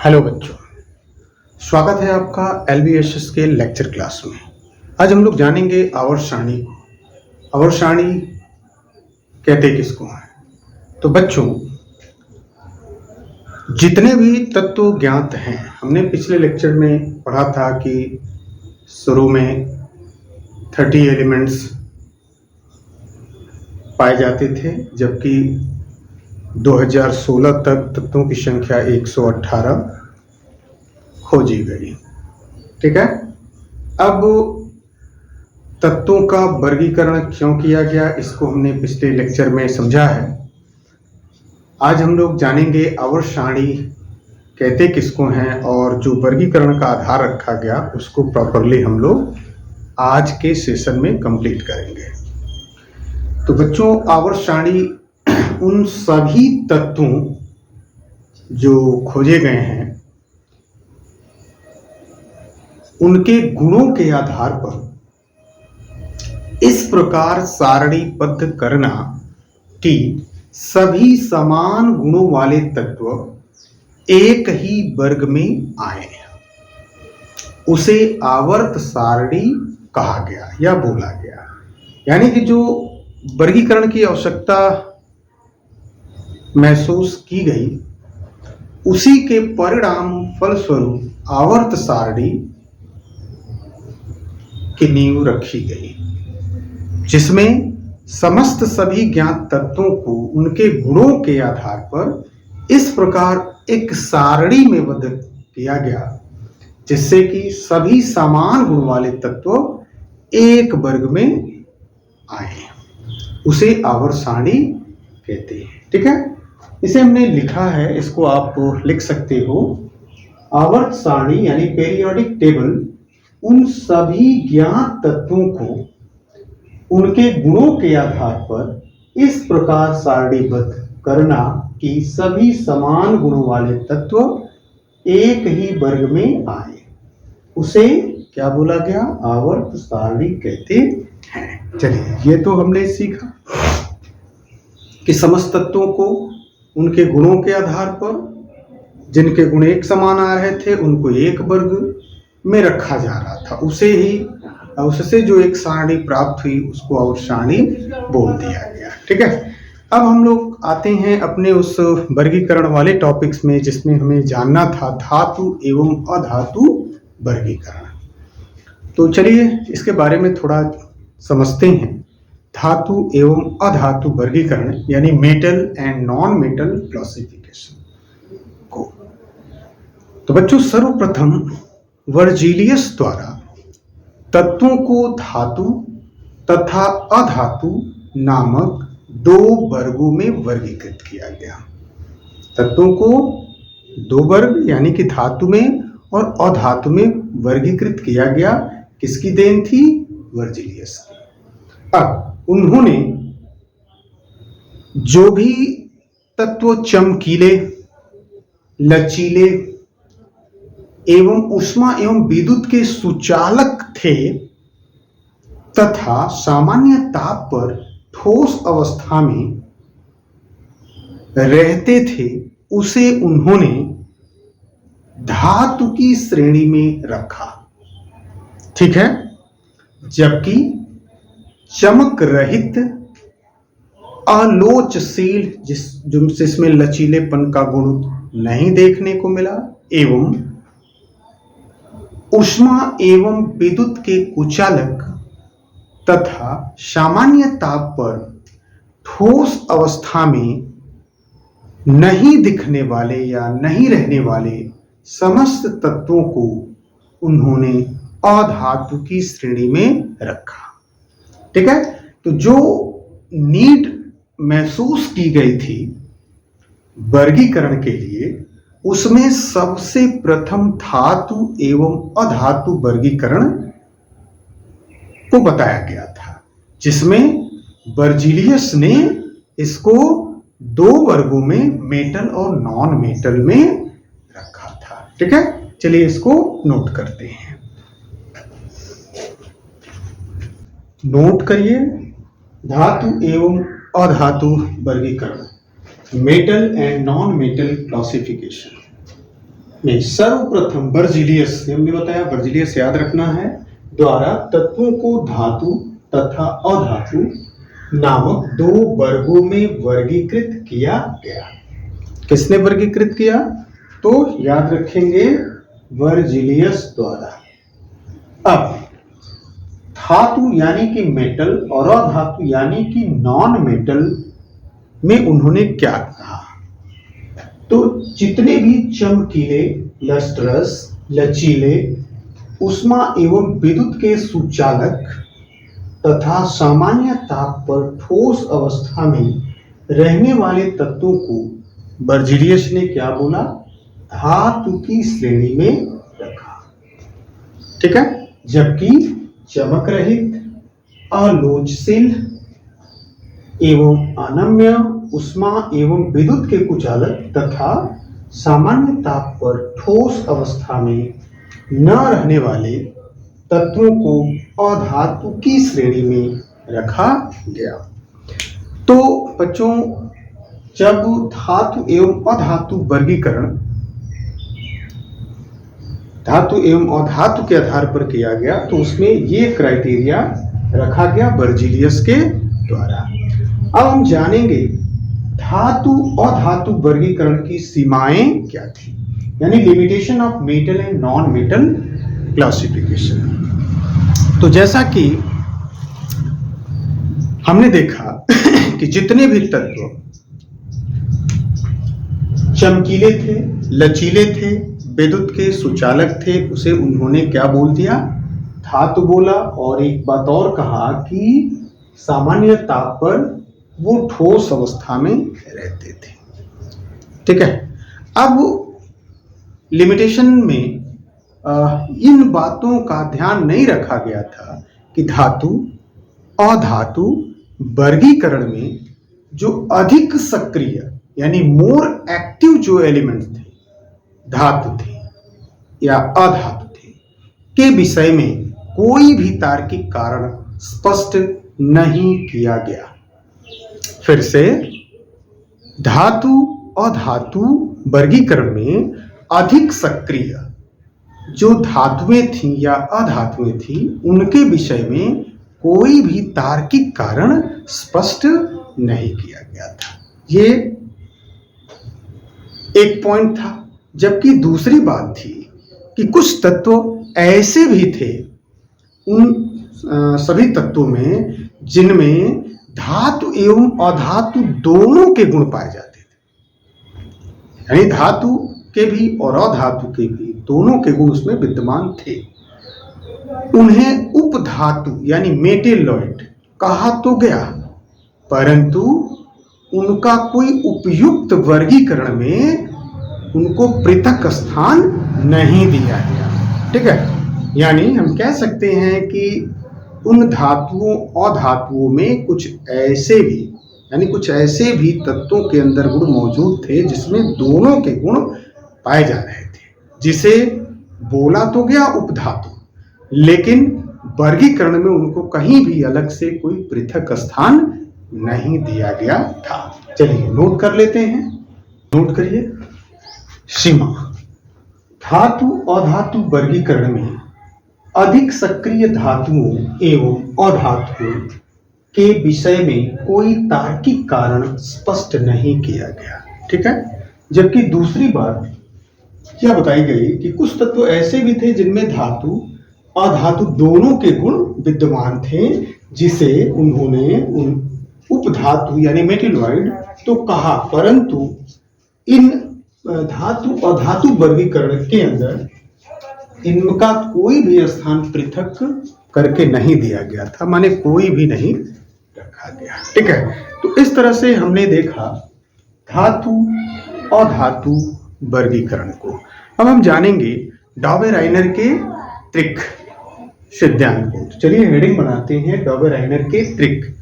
Hello बच्चों, स्वागत है आपका LBSS के लेक्चर क्लास में। आज हम लोग जानेंगे आवर्त सारणी को। आवर्त सारणी कहते किसको हैं? तो बच्चों, जितने भी तत्व ज्ञात हैं, हमने पिछले लेक्चर में पढ़ा था कि शुरू में 30 एलिमेंट्स पाए जाते थे, जबकि 2016 तक तत्वों की संख्या 118 खोजी गई। ठीक है। अब तत्वों का वर्गीकरण क्यों किया गया, इसको हमने पिछले लेक्चर में समझा है। आज हम लोग जानेंगे आवर्त सारणी कहते किसको हैं और जो वर्गीकरण का आधार रखा गया उसको प्रॉपरली हम लोग आज के सेशन में कंप्लीट करेंगे। तो बच्चों, आवर्त सारणी उन सभी तत्वों जो खोजे गए हैं उनके गुणों के आधार पर इस प्रकार सारणीबद्ध करना कि सभी समान गुणों वाले तत्व एक ही वर्ग में आए, उसे आवर्त सारणी कहा गया या बोला गया। यानी कि जो वर्गीकरण की आवश्यकता महसूस की गई, उसी के परिणाम फलस्वरूप आवर्त सारणी की नींव रखी गई, जिसमें समस्त सभी ज्ञात तत्वों को उनके गुणों के आधार पर इस प्रकार एक सारणी में बद्ध किया गया, जिससे कि सभी समान गुण वाले तत्व एक वर्ग में आए, उसे आवर्त सारणी कहते हैं। ठीक है, इसे हमने लिखा है, इसको आप लिख सकते हो। आवर्त सारणी यानी पीरियोडिक टेबल उन सभी ज्ञात तत्वों को उनके गुणों के आधार पर इस प्रकार सारणीबद्ध करना कि सभी समान गुणों वाले तत्व एक ही वर्ग में आए, उसे क्या बोला गया? आवर्त सारणी कहते हैं। चलिए, ये तो हमने सीखा कि समस्त तत्वों को उनके गुणों के आधार पर जिनके गुण एक समान आ रहे थे उनको एक वर्ग में रखा जा रहा था, उससे जो एक सारणी प्राप्त हुई उसको आवर्त सारणी बोल दिया गया। ठीक है। अब हम लोग आते हैं अपने उस वर्गीकरण वाले टॉपिक्स में, जिसमें हमें जानना था धातु एवं अधातु वर्गीकरण। तो चलिए इसके बारे में थोड़ा समझते हैं। धातु एवं अधातु वर्गीकरण यानी metal and non metal classification को। तो बच्चों, सर्वप्रथम वर्जिलियस द्वारा तत्वों को धातु तथा अधातु नामक दो वर्गों में वर्गीकृत किया गया। तत्वों को दो वर्ग यानी कि धातु में और अधातु में वर्गीकृत किया गया। किसकी देन थी? वर्जिलियस की। अब उन्होंने जो भी तत्व चमकीले, लचीले एवं ऊष्मा एवं विद्युत के सुचालक थे तथा सामान्य ताप पर ठोस अवस्था में रहते थे, उसे उन्होंने धातु की श्रेणी में रखा। ठीक है। जबकि चमक रहित, अलोचशील, जिसमें लचीलेपन का गुण नहीं देखने को मिला, एवं ऊष्मा एवं विद्युत के कुचालक तथा सामान्य ताप पर ठोस अवस्था में नहीं दिखने वाले या नहीं रहने वाले समस्त तत्वों को उन्होंने अधातु की श्रेणी में रखा। ठीक है। तो जो नीड महसूस की गई थी वर्गीकरण के लिए, उसमें सबसे प्रथम धातु एवं अधातु वर्गीकरण को बताया गया था, जिसमें वर्जिलियस ने इसको दो वर्गों में मेटल और नॉन मेटल में रखा था। ठीक है। चलिए इसको नोट करते हैं। नोट करिए, धातु एवं अधातु वर्गीकरण, metal and non metal classification. में सर्वप्रथम बर्जिलियस, हमने बताया बर्जिलियस याद रखना है, द्वारा तत्वों को धातु तथा अधातु नामक दो वर्गों में वर्गीकृत किया गया। किसने वर्गीकृत किया? तो याद रखेंगे बर्जिलियस द्वारा। अब धातु यानी कि मेटल और अधातु यानी कि नॉन मेटल में उन्होंने क्या कहा? तो जितने भी चमकीले, लस्ट्रस, लचीले, ऊष्मा एवं विद्युत के सुचालक तथा सामान्य ताप पर ठोस अवस्था में रहने वाले तत्वों को बर्जिलियस ने क्या बोला? धातु की श्रेणी में रखा। ठीक है। जबकि चमक रहित, आलोचशील एवं अनम्य, ऊष्मा एवं विद्युत के कुचालक तथा सामान्य ताप पर ठोस अवस्था में न रहने वाले तत्वों को अधातु की श्रेणी में रखा गया। तो बच्चों, जब धातु एवं अधातु वर्गीकरण धातु एवं अधातु के आधार पर किया गया, तो उसमें ये क्राइटेरिया रखा गया बर्जिलियस के द्वारा। अब हम जानेंगे धातु अधातु वर्गीकरण की सीमाएं क्या थी, यानी limitation of metal and non metal classification. तो जैसा कि हमने देखा कि जितने भी तत्व चमकीले थे, लचीले थे, विद्युत के सुचालक थे, उसे उन्होंने क्या बोल दिया? धातु बोला। और एक बात और कहा कि सामान्य ताप पर वो ठोस अवस्था में रहते थे। ठीक है। अब लिमिटेशन में इन बातों का ध्यान नहीं रखा गया था कि धातु अधातु वर्गीकरण में जो अधिक सक्रिय यानी मोर एक्टिव जो एलिमेंट थे, धातु थे या अधातु थे, के विषय में कोई भी तार्किक कारण स्पष्ट नहीं किया गया। फिर से, धातु अधातु वर्गीकरण में अधिक सक्रिय जो धातुएं थीं या अधातुएं थीं, उनके विषय में कोई भी तार्किक कारण स्पष्ट नहीं किया गया था। ये एक पॉइंट था। जबकि दूसरी बात थी कि कुछ तत्व ऐसे भी थे उन सभी तत्वों में जिनमें धातु एवं अधातु दोनों के गुण पाए जाते थे, यानी धातु के भी और अधातु के भी दोनों के गुण उसमें विद्यमान थे। उन्हें उपधातु यानी मेटेलॉइड कहा तो गया, परंतु उनका कोई उपयुक्त वर्गीकरण में उनको पृथक स्थान नहीं दिया गया। ठीक है। यानी हम कह सकते हैं कि उन धातुओं अधातुओं में कुछ ऐसे भी यानी कुछ ऐसे भी तत्वों के अंदर गुण मौजूद थे जिसमें दोनों के गुण पाए जा रहे थे, जिसे बोला तो गया उपधातु, लेकिन वर्गीकरण में उनको कहीं भी अलग से कोई पृथक स्थान नहीं दिया गया था। चलिए नोट कर लेते हैं। नोट करिए। सीमा। धातु अधातु वर्गीकरण में अधिक सक्रिय धातुओं एवं अधातुओं के विषय में कोई तार्किक कारण स्पष्ट नहीं किया गया। ठीक है। जबकि दूसरी बात क्या बताई गई कि कुछ तत्व ऐसे भी थे जिनमें धातु अधातु दोनों के गुण विद्यमान थे, जिसे उन्होंने उन उपधातु यानी मेटेलॉइड तो कहा, परंतु इन धातु अधातु वर्गीकरण के अंदर इनका कोई भी स्थान पृथक करके नहीं दिया गया था, माने कोई भी नहीं रखा गया। ठीक है। तो इस तरह से हमने देखा धातु अधातु वर्गीकरण को। अब हम जानेंगे डॉबे-राइनर के त्रिक सिद्धांत को। चलिए हेडिंग बनाते हैं, डॉबे-राइनर के त्रिक।